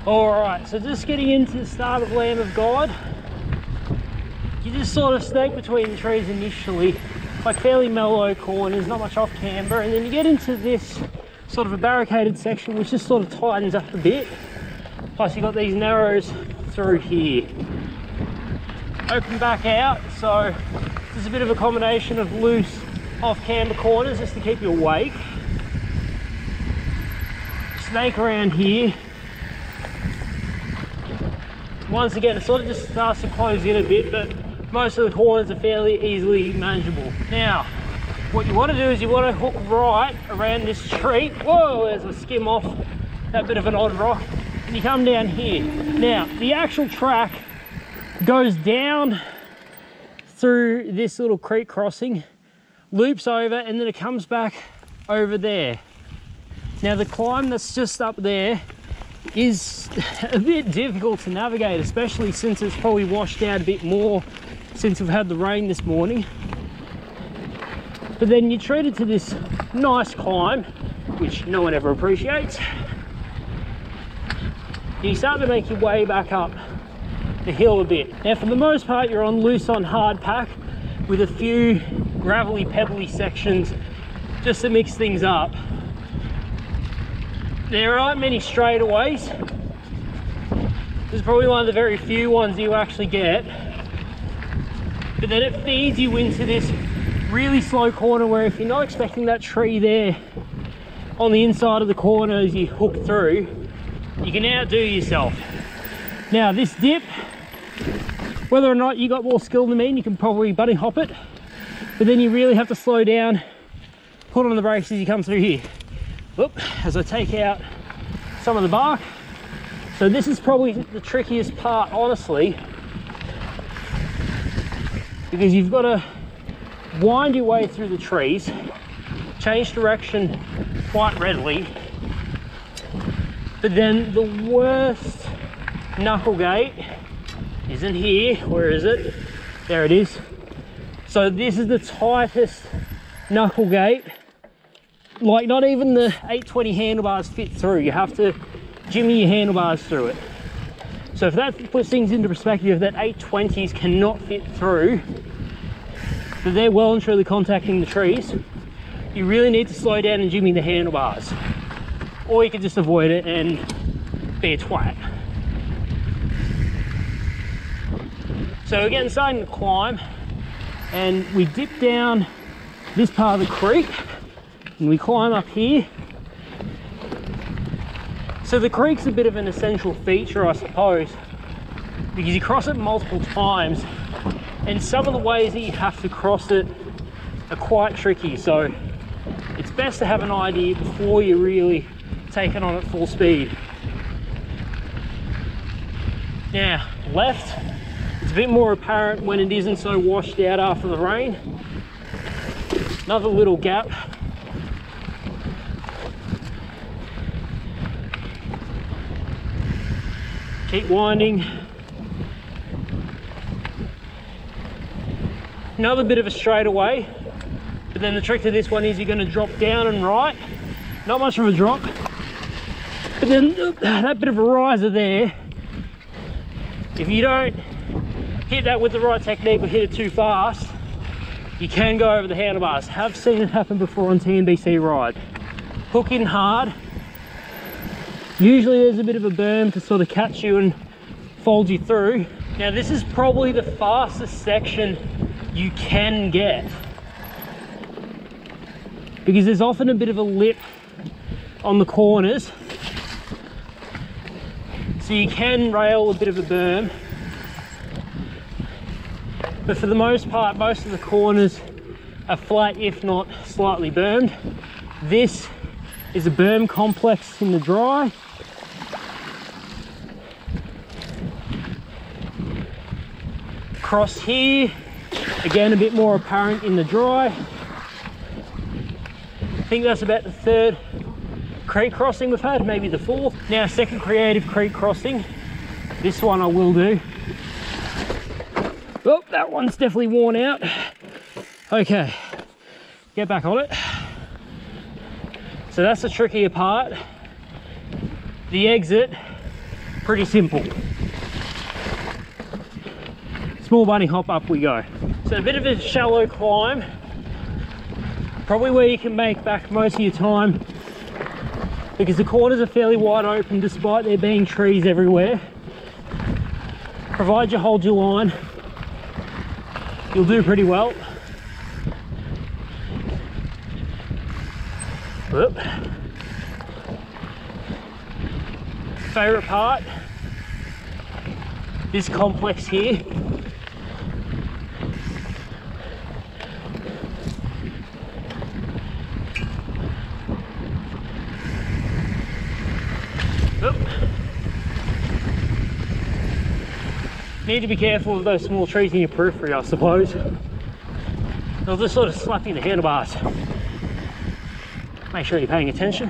Alright, so just getting into the start of Lamb of God. You just sort of snake between the trees initially, like fairly mellow corners, not much off camber, and then you get into this sort of a barricaded section which just sort of tightens up a bit. Plus you've got these narrows through here. Open back out, so there's a bit of a combination of loose off camber corners just to keep you awake. Snake around here. Once again, it sort of just starts to close in a bit, but most of the corners are fairly easily manageable. Now, what you want to do is you want to hook right around this tree. Whoa, there's a skim off that bit of an odd rock. And you come down here. Now, the actual track goes down through this little creek crossing, loops over, and then it comes back over there. Now, the climb that's just up there is a bit difficult to navigate, especially since it's probably washed out a bit more since we've had the rain this morning. But then you're treated to this nice climb, which no one ever appreciates. You start to make your way back up the hill a bit. Now, for the most part, you're on loose on hard pack with a few gravelly, pebbly sections just to mix things up. There aren't many straightaways. This is probably one of the very few ones you actually get. But then it feeds you into this really slow corner where if you're not expecting that tree there on the inside of the corner as you hook through, you can outdo yourself. Now this dip, whether or not you got more skill than me, you can probably bunny hop it, but then you really have to slow down, put on the brakes as you come through here. Whoop, as I take out some of the bark. So this is probably the trickiest part, honestly, because you've got to wind your way through the trees, change direction quite readily, but then the worst knuckle gate isn't here. Where is it? There it is. So this is the tightest knuckle gate. Like, not even the 820 handlebars fit through. You have to jimmy your handlebars through it. So if that puts things into perspective, that 820s cannot fit through, but they're well and truly contacting the trees, you really need to slow down and jimmy the handlebars. Or you can just avoid it and be a twat. So we're getting starting to climb, and we dip down this part of the creek and we climb up here. So the creek's a bit of an essential feature, I suppose, because you cross it multiple times, and some of the ways that you have to cross it are quite tricky. So it's best to have an idea before you really take it on at full speed. Now, left, it's a bit more apparent when it isn't so washed out after the rain. Another little gap. Keep winding. Another bit of a straightaway, but then the trick to this one is you're going to drop down and right. Not much of a drop, but then that bit of a riser there, if you don't hit that with the right technique or hit it too fast, you can go over the handlebars. Have seen it happen before on TNBC ride. Hook in hard. Usually there's a bit of a berm to sort of catch you and fold you through. Now this is probably the fastest section you can get, because there's often a bit of a lip on the corners, so you can rail a bit of a berm, but for the most part most of the corners are flat, if not slightly bermed. This is a berm complex in the dry. Across here, again a bit more apparent in the dry. I think that's about the third creek crossing we've had, maybe the fourth. Now, second creative creek crossing. This one I will do. Oh, that one's definitely worn out. Okay, get back on it. So that's the trickier part. The exit Pretty simple. Small bunny hop, up we go. So a bit of a shallow climb, probably where you can make back most of your time, because the corners are fairly wide open despite there being trees everywhere. Provided you hold your line, you'll do pretty well. Whoop. Favorite part, this complex here. Whoop. Need to be careful of those small trees in your periphery, I suppose. They'll just sort of slap you in the handlebars. Make sure you're paying attention.